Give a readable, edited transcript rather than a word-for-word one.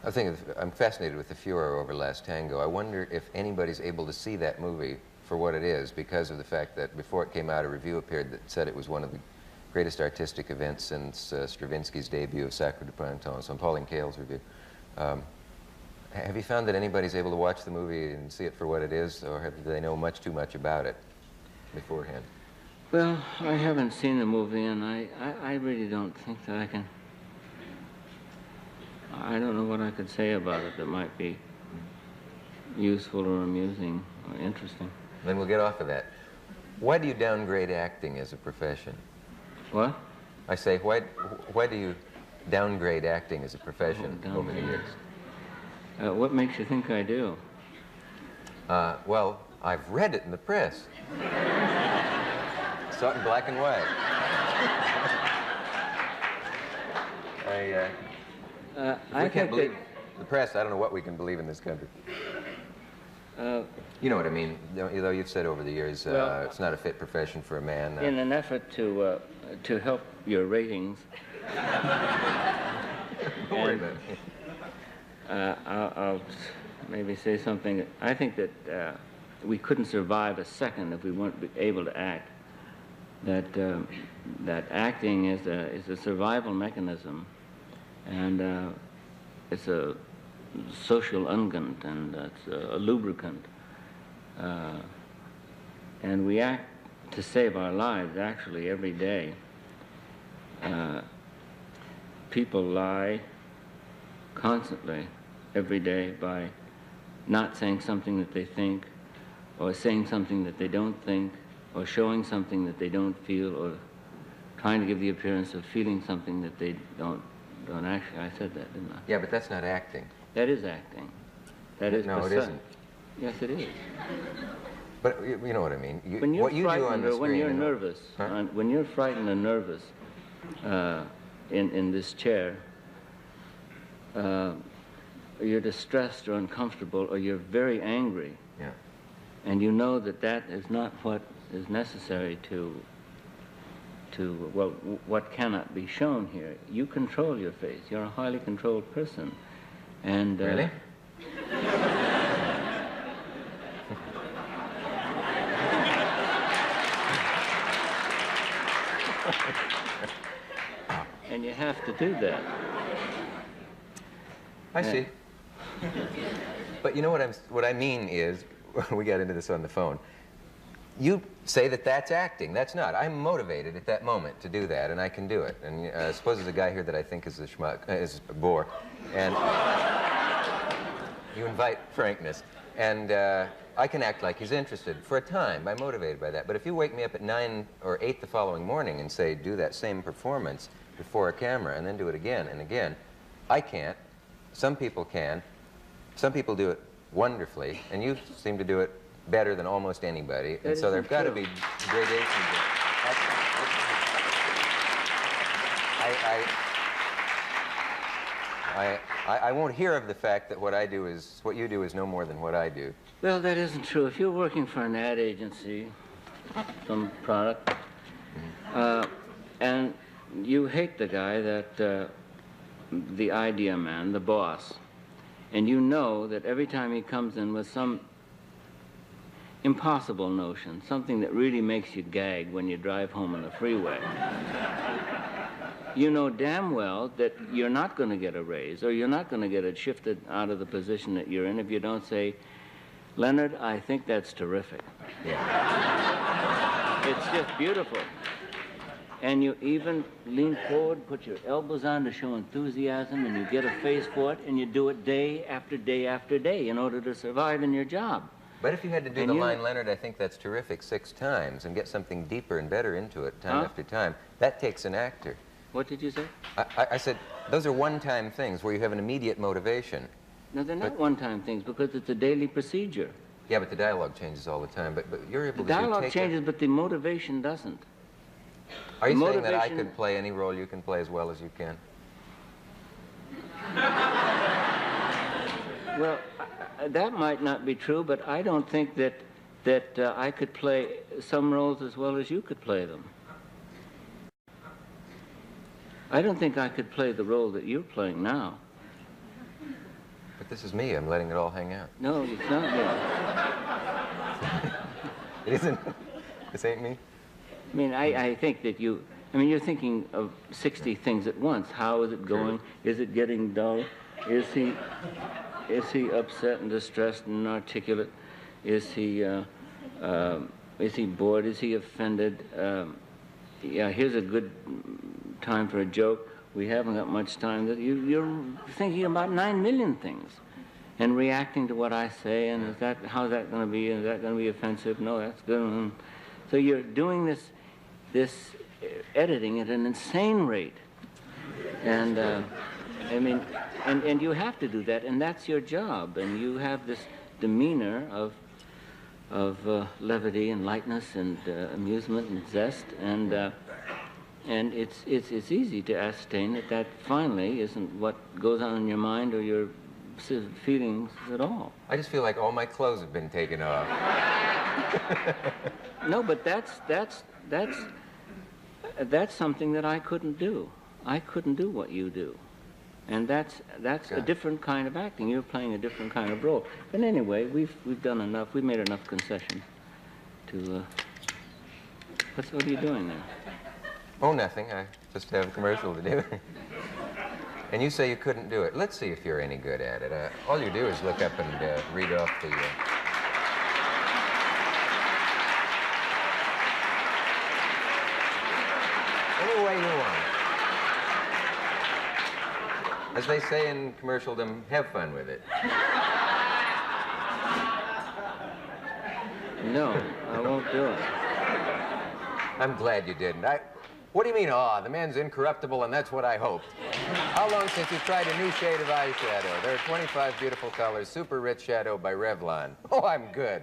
I'm fascinated with the furor over Last Tango. I wonder if anybody's able to see that movie for what it is, because of the fact that before it came out, a review appeared that said it was one of the greatest artistic events since Stravinsky's debut of Sacre du Printemps, on Pauline Kael's review. Have you found that anybody's able to watch the movie and see it for what it is, or do they know much too much about it beforehand? Well, I haven't seen the movie, and I really don't think that I can. I don't know what I could say about it that might be useful or amusing or interesting. Then we'll get off of that. Why do you downgrade acting as a profession? What? I say, why do you downgrade acting as a profession over the years? What makes you think I do? Well, I've read it in the press. Saw it in black and white. I can't believe the press. I don't know what we can believe in this country. You know what I mean, though you've said over the years, well, it's not a fit profession for a man. In an effort to help your ratings, don't worry about it. I'll maybe say something. I think that we couldn't survive a second if we weren't able to act. That acting is a survival mechanism, and it's a social unguent, and it's a lubricant. And we act to save our lives, actually, every day. People lie constantly, every day, by not saying something that they think, or saying something that they don't think, or showing something that they don't feel, or trying to give the appearance of feeling something that they don't actually. I said that, didn't I? Yeah, but that's not acting. That is acting. That is no, it isn't. Yes, it is. But you know what I mean. When you're frightened, or when you're and nervous, huh? When you're frightened and nervous in this chair, you're distressed or uncomfortable, or you're very angry. Yeah. And you know that that is not what is necessary to well, what cannot be shown here. You control your face. You're a highly controlled person. And really? And you have to do that. I see. But you know what I mean is, we got into this on the phone. You say that that's acting. That's not. I'm motivated at that moment to do that, and I can do it. And suppose there's a guy here that I think is a schmuck, is a bore, and you invite frankness, and I can act like he's interested for a time. I'm motivated by that. But if you wake me up at 9 or 8 the following morning and say, do that same performance before a camera, and then do it again and again, I can't. Some people can. Some people do it wonderfully, and you seem to do it better than almost anybody, and so there've got to be gradations. I won't hear of the fact that what you do is no more than what I do. Well, that isn't true. If you're working for an ad agency, some product, and you hate the guy that, the idea man, the boss, and you know that every time he comes in with some impossible notion, something that really makes you gag when you drive home on the freeway, you know damn well that you're not going to get a raise, or you're not going to get it shifted out of the position that you're in if you don't say, Leonard, I think that's terrific. Yeah. It's just beautiful. And you even lean forward, put your elbows on to show enthusiasm, and you get a face for it, and you do it day after day after day in order to survive in your job. But if you had to do the line, Leonard, I think that's terrific 6 times, and get something deeper and better into it time after time, that takes an actor. What did you say? I said, those are one-time things where you have an immediate motivation. No, they're not one-time things, because it's a daily procedure. Yeah, but the dialogue changes all the time. But you're able to The dialogue changes, but the motivation doesn't. Are you saying that I could play any role you can play as well as you can? Well, that might not be true, but I don't think that I could play some roles as well as you could play them. I don't think I could play the role that you're playing now. But this is me. I'm letting it all hang out. No, it's not me. It isn't. This ain't me. I mean, I think that you're thinking of 60 things at once. How is it going? Is it getting dull? Is he upset and distressed and inarticulate? Is he bored? Is he offended? Yeah, here's a good time for a joke. We haven't got much time. You're thinking about 9 million things and reacting to what I say, and how's that going to be? Is that going to be offensive? No, that's good. So you're doing this editing at an insane rate. And and you have to do that, and that's your job. And you have this demeanor of levity and lightness and amusement and zest, and it's easy to ascertain that finally isn't what goes on in your mind or your feelings at all. I just feel like all my clothes have been taken off. No, but that's something that I couldn't do. I couldn't do what you do. And that's a different kind of acting. You're playing a different kind of role. But anyway, we've done enough. We've made enough concessions to. What are you doing there? Oh, nothing. I just have a commercial to do. And you say you couldn't do it. Let's see if you're any good at it. All you do is look up and read off the. Any way you want. As they say in commercialdom, have fun with it. No, I won't do it. I'm glad you didn't. What do you mean, aw? The man's incorruptible, and that's what I hoped. How long since you've tried a new shade of eyeshadow? There are 25 beautiful colors, super rich shadow by Revlon. Oh, I'm good.